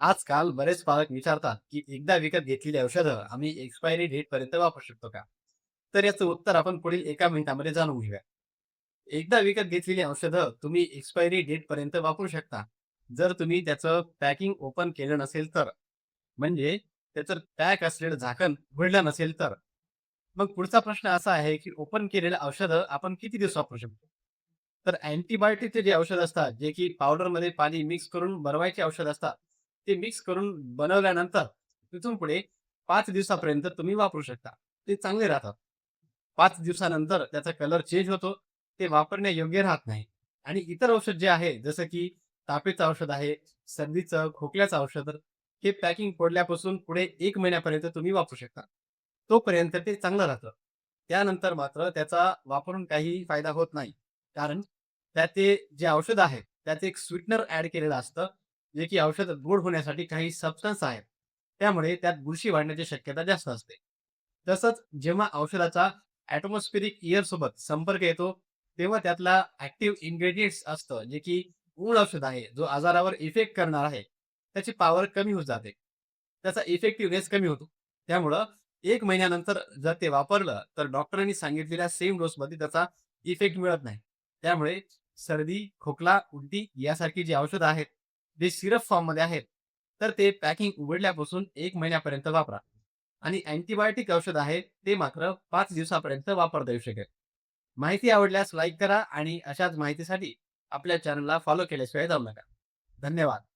आजकाल बरेच पालक विचारतात, की एकदा विकत घेतलेली औषधं आम्ही एक्सपायरी डेट पर्यंत वापरू शकतो का? तर याचं उत्तर आपण पुढील एका मिनिटामध्ये जाणून घेऊया. एकदा विकत घेतलेली औषधं तुम्ही एक्सपायरी डेट पर्यंत वापरू शकता. जर तुम्ही त्याचं पॅकिंग ओपन केलं नसेल तर. म्हणजे त्याचं पॅक असलेलं झाकण उघडलं नसेल तर. मग पुढचा प्रश्न असा आहे, की ओपन केलेलं औषधं आपण किती दिवस वापरू शकतो? तर अँटिबायोटिकचे जे औषध असतात, जे की पावडरमध्ये पाणी मिक्स करून बनवायचे औषध असतात, ते मिक्स करून बनवल्यानंतर तिथून पुढे 5 दिवसापर्यंत तुम्ही वापरू शकता. ते चांगले राहतात. 5 दिवसानंतर त्याचा कलर चेंज होतो. ते वापरण्यायोग्य राहत नाही. आणि इतर औषध जे आहे, जसं की तापेचं औषध आहे, सर्दीचं, खोकल्याचं औषध, हे पॅकिंग फोडल्यापासून पुढे 1 महिन्यापर्यंत तुम्ही वापरू शकता. तोपर्यंत ते चांगलं राहतं. त्यानंतर मात्र त्याचा वापरून काहीही फायदा होत नाही. कारण त्यात ते जे औषध आहे, त्यात एक स्वीटनर ॲड केलेलं असतं, जे की औषध गोड होण्यासाठी काही सबस्टन्स आहेत. त्यामुळे त्यात बुरशी वाढण्याची शक्यता जास्त असते. तसंच जेव्हा औषधाचा ॲटमॉस्फेरिक एअरसोबत संपर्क येतो, तेव्हा त्यातला ॲक्टिव्ह इन्ग्रेडियंट्स असतं, जे की मूळ औषध आहे, जो आजारावर इफेक्ट करणार आहे, त्याची पॉवर कमी होत जाते. त्याचा इफेक्टिव्हनेस कमी होतो. त्यामुळं 1 महिन्यानंतर जर ते वापरलं, तर डॉक्टरांनी सांगितलेल्या सेम डोसमध्ये त्याचा इफेक्ट मिळत नाही. त्यामुळे सर्दी, खोकला, उलटी यासारखी जी औषधं आहेत, जे सिरप फॉर्ममध्ये आहेत, तर ते पॅकिंग उघडल्यापासून 1 महिन्यापर्यंत वापरा. आणि अँटिबायोटिक औषध आहे, ते मात्र 5 दिवसापर्यंत वापरता येऊ शकेल. माहिती आवडल्यास लाईक करा आणि अशाच माहितीसाठी आपल्या चॅनलला फॉलो केल्याशिवाय जाऊ नका. धन्यवाद.